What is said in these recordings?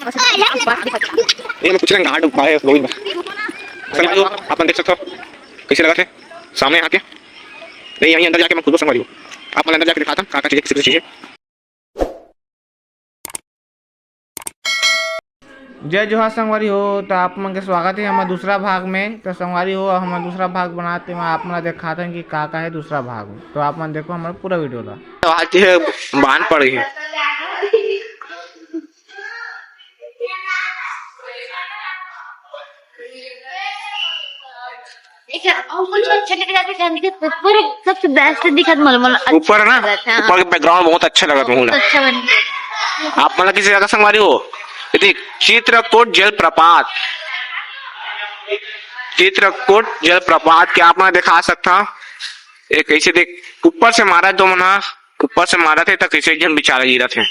ये मैं कुछ ना गार्ड उपाय गोविंद संगवारी हो आप देख सकते हो कैसे लगा थे सामने आके नहीं यहीं अंदर जाके मैं खुद को संगवारी हूँ आप मैं अंदर जाके दिखाता हूँ काका चीजें किसी चीजें। जय जोहार संगवारी हो तो आप मन के स्वागत है हमारे दूसरा भाग में। तो संगवारी हो हमारा दूसरा भाग बनाते हैं आप मन दिखाते हैं कि का है दूसरा भाग में। तो आप मन देखो हमारा पूरा वीडियो ला तो आज है बांध पड़ गई है सबसे बेस्ट दिखत मलमल ऊपर ना ऊपर का बैकग्राउंड बहुत अच्छा लगा मुझे। अच्छा बन आप मतलब किसी जगह संगवारी हो यदि चित्रकूट जलप्रपात क्या आप मैं दिखा सकता एक कैसे देख ऊपर से मारा तो मना ऊपर से मारा थे तो कैसे जन बेचारा गिरा थे।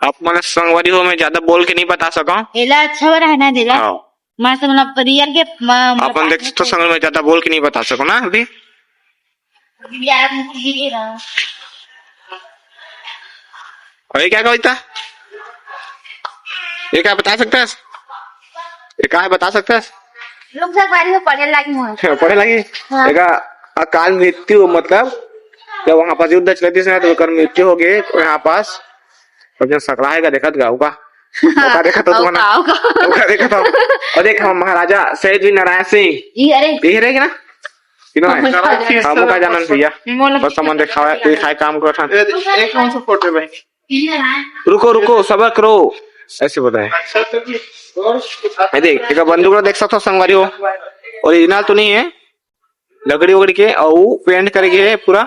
आप मतलब संगवारी हो मैं ज्यादा बोल के नहीं बता सका एला अच्छा बना है ना देला मां से मतलब रियल के अपन देख तो संग में ज्यादा बोल के नहीं बता सको ना अभी यार मुझे रहा अरे क्या कहता ये क्या बता सकता है ये क्या है बता सकता है लोग सब बारी में पढ़ने लगी हुआ पढ़े लगी हाँ। अकाल मृत्यु मतलब जब वहां पास युद्ध चलती है तो कर मृत्यु हो गई यहाँ पास अब जब सकराएगा देखा होगा देखा तो तुम्हारा देखा था और देख महाराजा शहीद वीर नारायण सिंह यही रहेगी ना हम का जानन भैया बस सामान दिखावा दिखाए काम को था एक कौन सा फोटो भाई रुको सबर करो ऐसे बताए देख एक बंदूक देख सकते हो संगवारी हो ओरिजिनल तो नहीं है लकड़ी वगड़ी के और पेंट करके है पूरा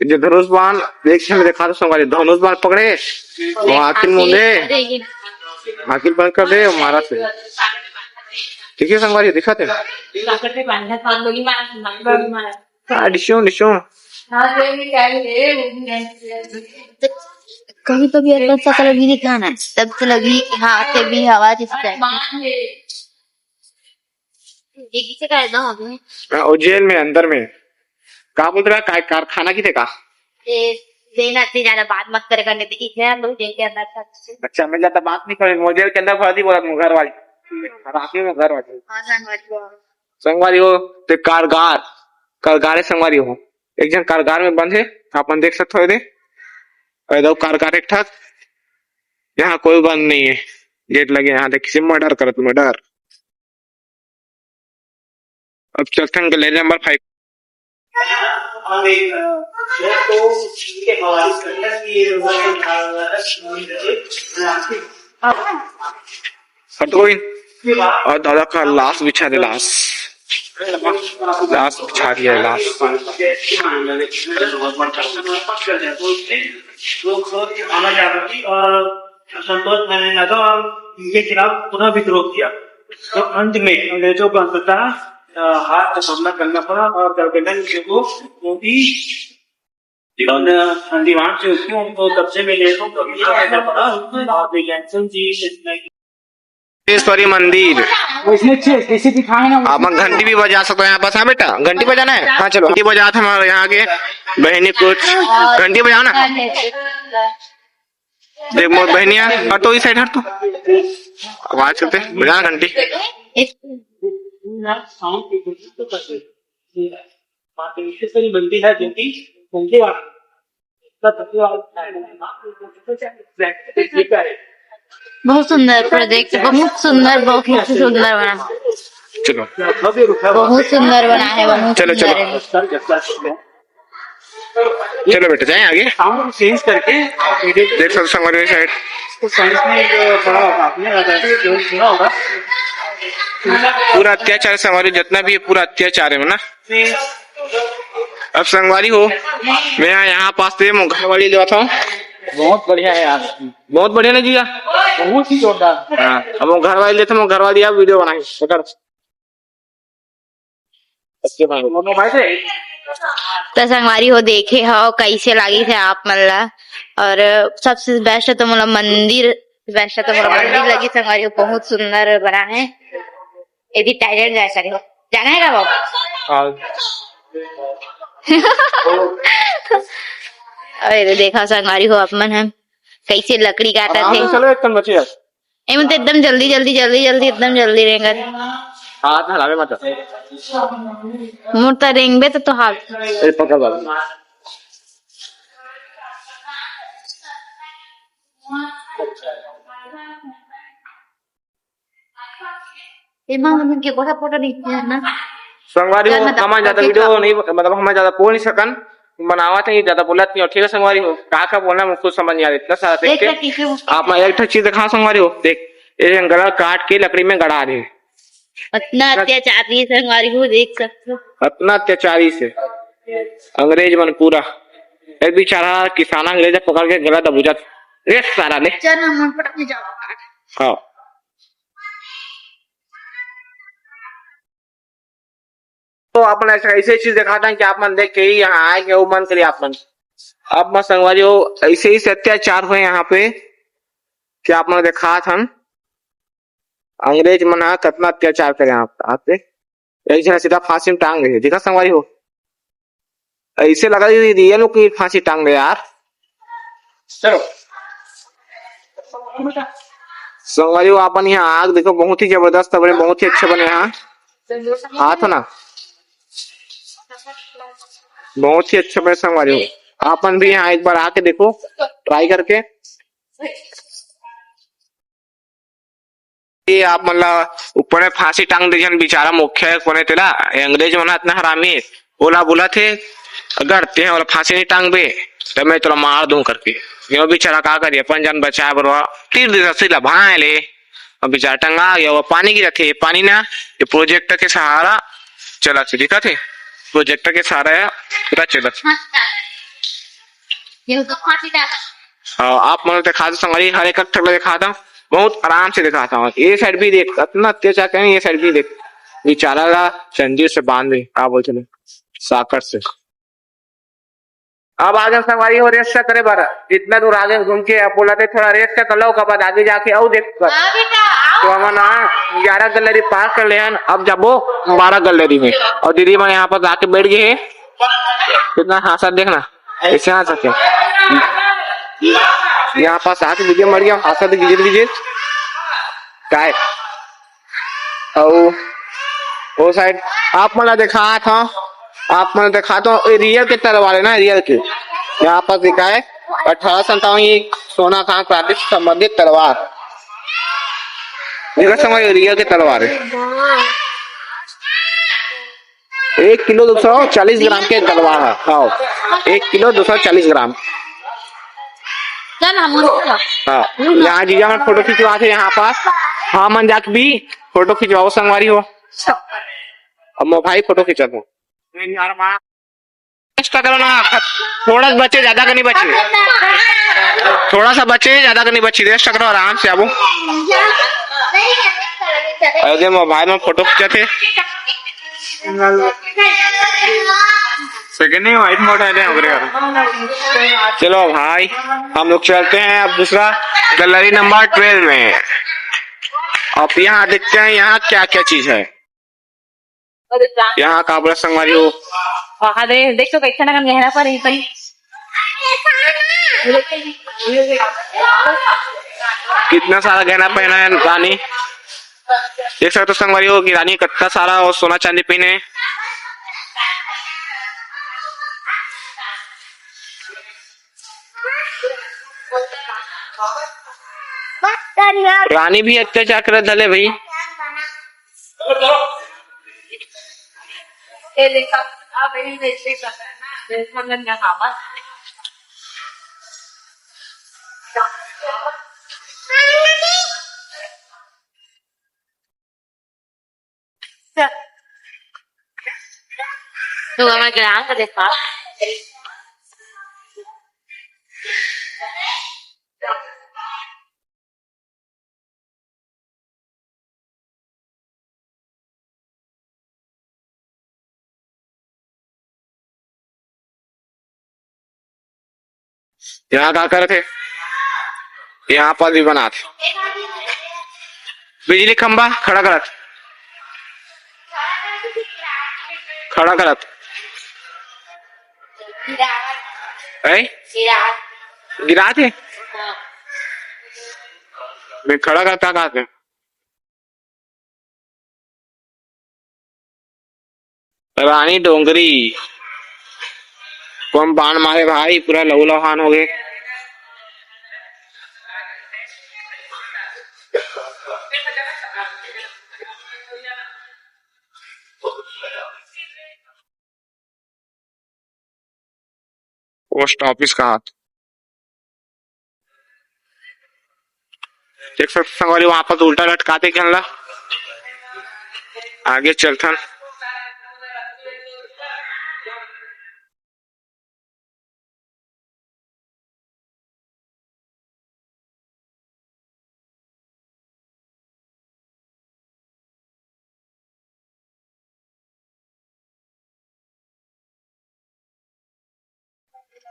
जो धनुष बाण देख देखा तो संगवारी धनुष बाण पकड़े वो आखिर मुंडे आखिर बंद कर दे मारा से ठीक है संगवारी दिखाते डिशो कभी कभी अच्छा कलर भी दिखाना तब तो लगी हाँ से भी हवा जिसका एक से कर दो अभी और जेल में अंदर में कहा बोल रहा कारखाना की थे का देना से ज्यादा बात मत करे करने दी है लोग जेल के अंदर था अच्छा मैं ज्यादा बात नहीं करें मुझे जेल के अंदर भर्ती बोला घर वाली राखी में घर वाली संगवारी हो तो कारगार संगवारी हो एक जन कारगार में बंद है अपन देख सकते हो दो कारगार एक ठाक यहाँ कोई बंद नहीं है गेट लगे यहाँ देख किसी मर्डर कर तुम्हें डर अब चलते हैं गैलरी नंबर 5 और दादा का लाश बिछा दे लाश बिछा दिया लाश और संतोष मैंने ना तो इनके खिलाफ पुनः विद्रोह किया तो अंत में अंग्रेजों को अंततः हाथ का सामना करना पड़ा और गठबंधन को मोदी दीवान से उनको कब्जे में ले पड़ा सिद्धेश्वरी मंदिर आप घंटी भी बजा सकते हो यहाँ पास। हाँ बेटा घंटी बजाना है हाँ चलो घंटी बजा था हमारे यहाँ के बहनी कुछ घंटी बजाओ ना देख मोर बहनिया हट तो इस साइड हट तो आवाज करते बजाना घंटी मंदिर है जो बहुत सुंदर प्रोजेक्ट बहुत सुंदर बना चलो बहुत सुंदर बना है बहुत चलो चलो बेटा जाए आगे साउंड चेंज करके देख सकते संगवारी साइड साइंस में बड़ा आपने सुना होगा पूरा अत्याचार संगवारी जितना भी है पूरा अत्याचार है ना। अब संगवारी हो मैं यहाँ पास से घर वाली ले आता हूँ बहुत बढ़िया है यार बहुत बढ़िया ना जिया बहुत ही जोरदार। हाँ अब वो घर वाली लेते घर वाली आप वीडियो बनाए तो संगवारी हो देखे हो कैसे लगी थे आप मतलब और सबसे बेस्ट तो मतलब मंदिर लगी संगवारी हो बहुत सुंदर बना है यदि टैलेंट जैसा हो जाना है क्या बाबू? हाँ। अरे देखा संगवारी हो अपन हम कैसे लकड़ी काटा आराम थे। से चलो, एक टन बचे यार। एम तो एकदम जल्दी जल्दी जल्दी जल्दी एकदम जल्दी रहेगा। हाथ हलावे मत। मुड़ता रेंगे तो हाथ ए पकड़ बाबू। के कोठा फोटो दिखते है ना। संगवारी हो मतलब हमारे ज्यादा वीडियो नहीं, मतलब हमें ज्यादा बोल नहीं सकन, बनावा था ये ज्यादा बोलत नहीं हो। ठीक है संगवारी हो, का बोलना मुझको समझ नहीं आ रहा इतना सारा देख के। आप मैं एक चीज दिखा संगवारी हो, देख ये जंगल काट के लकड़ी में गड़ा दे। इतना अत्याचारी संगवारी हो, देख सकते हो। इतना अत्याचारी से अंग्रेज मन पूरा एक बेचारा किसान अंग्रेज पकड़ के गला दबुजत रे सारा ले। चल हम पटक जाओ। हाँ तो अपन ऐसे चीज दिखाता है कि आप मन देख के ही यहाँ आए के वो मन करिए आप मन। अब मैं संगवारी हो ऐसे ही से अत्याचार हुए यहाँ पे कि आप मन देखा था अंग्रेज मन कितना अत्याचार करे आप पे। एक जना सीधा फांसी में टांग गए, देखा संगवारी हो ऐसे लगा रियल की फांसी टांग गए यार। चलो संगवारी हो अपन यहाँ आग देखो बहुत ही जबरदस्त बने, बहुत ही अच्छे बने यहाँ हाथ ना, बहुत ही अच्छा बने संगवारी हो। अपन भी यहाँ एक बार आके देखो ट्राई करके। ये आप मतलब ऊपर फांसी टांग दे बेचारा मुख्य कोने तेला अंग्रेज मना इतना हरामी बोला बोला थे अगर ते और फांसी नहीं टांग बे तो मैं तेरा मार दूं करके। ये बेचारा का करिए अपन जान बचाए बरवा तीर दे से भाए ले और बेचारा टंगा गया। वो पानी गिरा थे, पानी ना ये प्रोजेक्टर के सहारा चला थे, दिखा थे प्रोजेक्टर के सहारा पूरा चला। हाँ आप मतलब दिखा दो संगवारी, हर एक अक्षर दिखा था बहुत आराम से दिखाता हूँ। ये साइड भी देख इतना अत्याचार करें, ये साइड भी देख बेचारा ला जंजीर से बांध दे क्या बोलते साकर से। अब आगे संगवारी हो रेस्ट करे बारा जितना दूर आगे घूम के आप बोला थे थोड़ा रेस्ट कर लो के बाद आगे जाके आओ देख कर। तो हम ना 11 गैलरी पार कर ले हैं, अब जाबो 12 गैलरी में और दीदी मैं यहाँ पर आके बैठ गए है। कितना हासा देखना ऐसे आ सके यहाँ पास आके वीडियो मर गया हासा दीजिए काय वो साइड आप मतलब दिखा था, आप मतलब दिखा तो रियल के तलवार है ना, रियल के यहाँ पर दिखा है 1857 सोना खान क्रांति से संबंधित तलवार समझ रियल के तलवार है। 1 किलो 240 ग्राम के तलवार है। हाँ 1 किलो 240 ग्राम। हाँ यहाँ जीजा मैं फोटो खिंचवा थे यहाँ पास। हाँ मन जाके भी फोटो खिंचवाओ संगवारी हो। अब मैं भाई फोटो खिंचा दूँ करो ना, थोड़ा बचे ज्यादा का नहीं बचे, थोड़ा सा बचे ज्यादा का नहीं बची, रेस्ट करो आराम से आबो। अरे मोबाइल में फोटो खींचा थे सेकंड नहीं वाइट मोड है। चलो भाई हम लोग चलते हैं अब दूसरा गैलरी नंबर 12 में। अब यहाँ देखते हैं यहाँ क्या क्या चीज है। यहाँ का बड़ा संगवारी हो देख तो कैसा ना गहरा पर कितना सारा गहना पहना है रानी, देख सकते हो संगवारी हो कि रानी कितना सारा और सोना चांदी पहने। रानी भी अत्याचार कर धले भाई। तो हमारे ग्राम का देखा यहाँ क्या कर थे, यहाँ पर भी बना थे बिजली खंबा खड़ा कर खड़ा करत ऐ गिरा थे मैं खड़ा करता कहा थे रानी डोंगरी को हम बाण मारे भाई पूरा लहू लहान हो गए। पोस्ट ऑफिस का हाथ देख सकते संगवारी वहां पर उल्टा लटकाते क्या आगे चलथन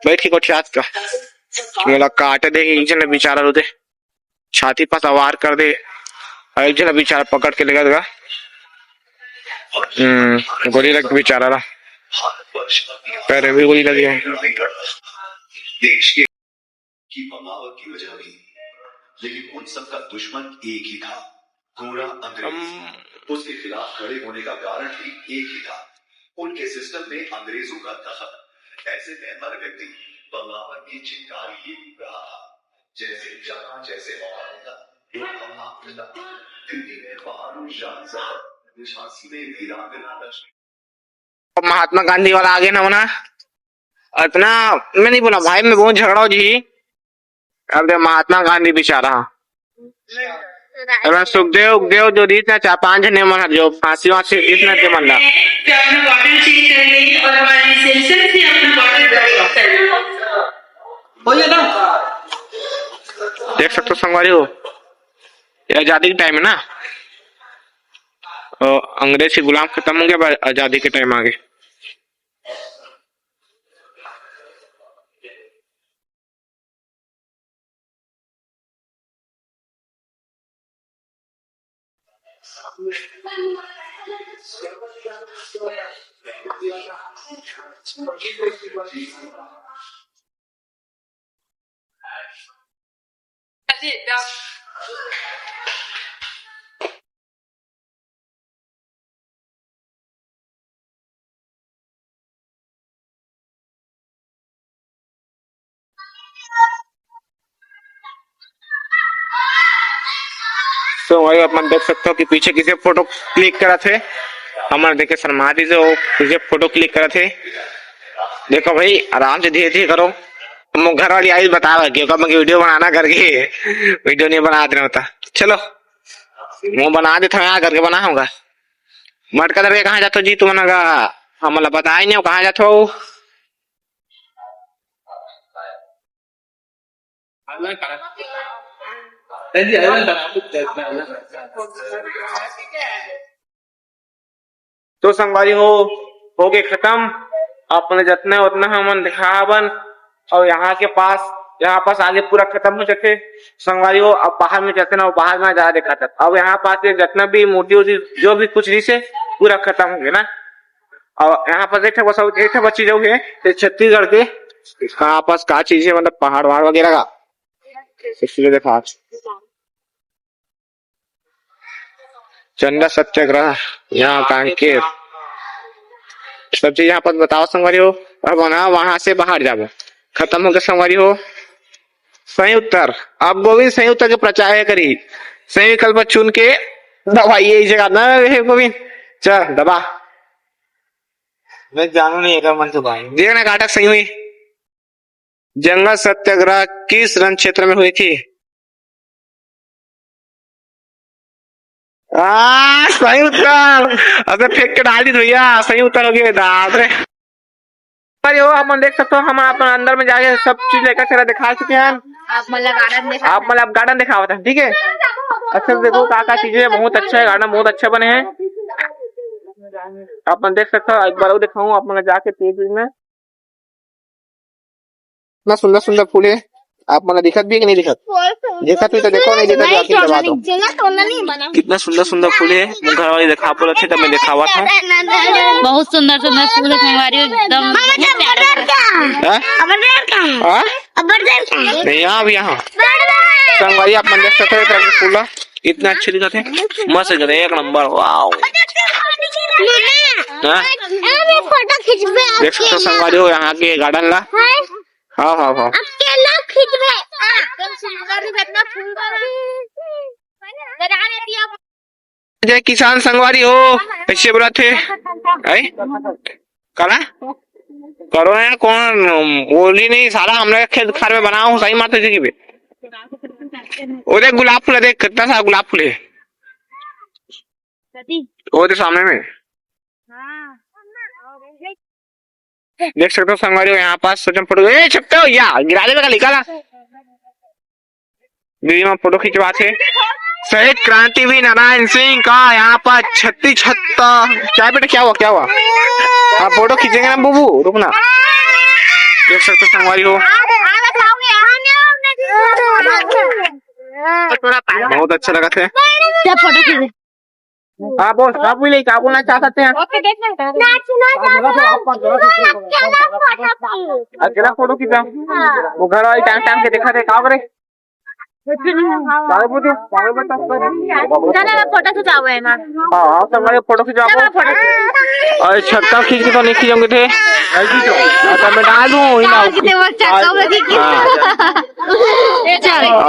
बैठ के कुछ याद का मेरा काट दे एक जन बेचारा रोते छाती पर सवार कर दे और एक जन बेचारा पकड़ के लेगा देगा गोली लग बेचारा रहा पैर भी गोली लगी है। देश की बगावत की वजह भी लेकिन उन सब का दुश्मन एक ही था गोरा अंग्रेज। उसके खिलाफ खड़े होने का कारण भी एक ही था उनके सिस्टम में अंग्रेजों का दखल। ऐसे में हर व्यक्ति बगावत की चिंगारी ही रहा जैसे जहां जैसे मौका दिल्ली में बहादुर शाह झांसी में वीरांगना लक्ष्मी महात्मा गांधी वाला आगे ना होना इतना मैं नहीं बोला भाई मैं बहुत झगड़ा जी। अब देख महात्मा गांधी बेचारा सुखदेव उखदेव जो रीतना 4-5 जने मन जो फांसी वासी रीतना के मन देख सकते हो संगवारी हो ये आजादी के टाइम है ना अंग्रेज के गुलाम खत्म हो गया आजादी के टाइम आगे। तो वही अपन देख सकते हो कि पीछे किसी फोटो क्लिक करा थे हमारे देखे शर्मा जी से किसी फोटो क्लिक करा थे। देखो भाई आराम से धीरे धीरे करो घर वाली आई बता रहा क्योंकि वीडियो बनाना करके वीडियो नहीं बना देना होता। चलो वो बना देता हूँ यहाँ करके बनाऊंगा मटका करके कहाँ जाते हो जी तुम हम मतलब बता ही नहीं हो कहाँ जाते हो। तो संगवारी हो गए खत्म अपने जितना उतना हम दिखावन और यहाँ पास आगे पूरा खत्म हो जाते संगवारी हो। अब बाहर में जाते ना बाहर में ज्यादा दिखाता अब यहाँ पास जितना भी मूर्ति उर्ति जो भी कुछ नहीं से पूरा खत्म हो गया ना। और यहाँ पर एक बच्ची जो है छत्तीसगढ़ के यहाँ पास का चीज है मतलब पहाड़ वहाड़ वगैरह का देखा चंदा सत्याग्रह यहाँ कांकेर सब चीज यहाँ पर बताओ संगवारी हो। अब ना वहां से बाहर जाओ खत्म हो गया संगवारी हो। सही उत्तर अब गोविंद सही उत्तर के प्रचार करी सही विकल्प चुन के दबाइए इस जगह ना गोविंद चल दबा मैं जानू नहीं मन तो भाई देखना काटक सही हुई। जंगल सत्याग्रह किस रण क्षेत्र में हुई थी? सही उत्तर अबे फेंक के डाल दी भैया सही उत्तर हो गया दाद रे। हो आप देख सकते हो हम अपन अंदर में जाके सब चीज लेकर चला दिखा चुके हैं आप मतलब गार्डन दिखावा था ठीक है। अच्छा देखो क्या चीजें बहुत अच्छा है गार्डन बहुत अच्छे बने हैं आप देख सकते हो। एक बार दिखाऊं आप जाके तेज में इतना सुंदर सुंदर फूल है आप मतलब दिखत भी है कि नहीं दिखत? दिखत भी तो देखो, नहीं दिखत जाके दबा दो। कितना सुंदर सुंदर फूल है, घर वाली देखा बोला थे, तब मैं दिखावा था। बहुत सुंदर सुंदर फूल है संगवारी हो, एकदम नहीं यहाँ भी यहाँ संगवारी आप मन देख सकते हो, तरह के फूल इतना अच्छे दिखते हैं, मस्त दिखते हैं, एक नंबर। वाओ देख सकते हो संगवारी हो यहाँ के गार्डन ला। हाँ हाँ हाँ जय किसान संगवारी हो, ऐसे बोला थे कला करो ना, कौन बोली नहीं सारा हमने खेत खार में बना हूँ, सही माता जी की भी। वो देख गुलाब फूल है, देख कितना सारा गुलाब फूल है वो देख सामने में। देख सकते हो संगवारी हो यहाँ पास सोचम फोटो छपते हो या गिरा देगा निकाला दीदी में फोटो खिंचवाते। शहीद क्रांतिवीर नारायण सिंह का यहाँ पर 36 चाय बेटा क्या हुआ क्या हुआ? आप फोटो खींचेंगे ना बुबू, रुकना। देख सकते हो संगवारी हो बहुत अच्छा लगा थे। हाँ बोल आप भी क्या बोलना चाहते हैं? अकेला फोटो खींचा वो घर वाली टाइम टाइम के देखा थे, क्या करे फोटो खिंचाओ है ना। हाँ संगवारी फोटो खिंचाओ। अरे छत्ता खींच के तो नहीं खींचोगे थे, मैं डाल दूँ।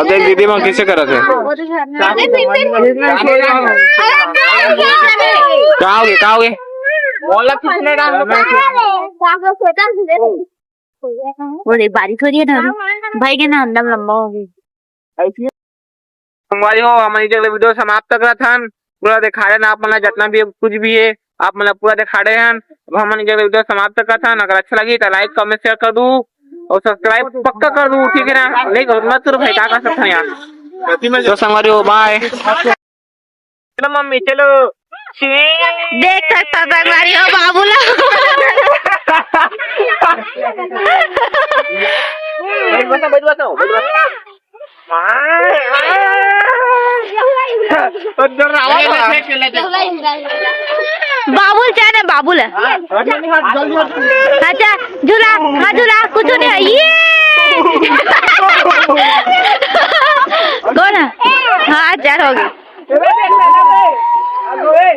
देख दीदी मैं किसे कर रहे थे, क्या हो गए वो देख बारिश हो रही है ना भाई के ना, अंदर लंबा हो गई। संगवारी हो हमारी जगह वीडियो समाप्त कर था, पूरा दिखा रहे ना आप मतलब जितना भी कुछ भी है आप मतलब पूरा दिखा रहे हैं। अब हमारी जगह वीडियो समाप्त कर था, अगर अच्छा लगी तो लाइक कमेंट शेयर कर दूं और सब्सक्राइब पक्का कर दूं, ठीक है ना? नहीं मत करो भाई, क्या कर सकते हैं यार। तो संगवारी हो बाय, चलो मम्मी चलो। देख सकता संगवारी हो बाबूला बाबुल क्या ना बाबुल है। अच्छा झूला हाँ झूला कुछ नहीं है ये कौन है? हाँ चार हो गए।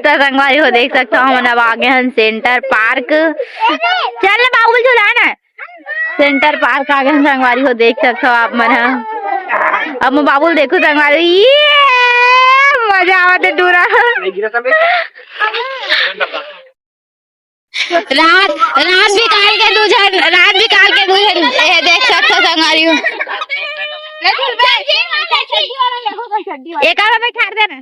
तो संगवारी हो देख सकते हो हम अब आगे हैं सेंटर पार्क। चल ना बाबुल झूला है ना, सेंटर पार्क आगे हैं संगवारी हो देख सकते हो आप मन। अब मैं बाबुल देखो संगवारी, ये मजा आवत है दूरा। रात बिकाल के दूजन देख सकते हो संगवारी हो। एक में खार देना।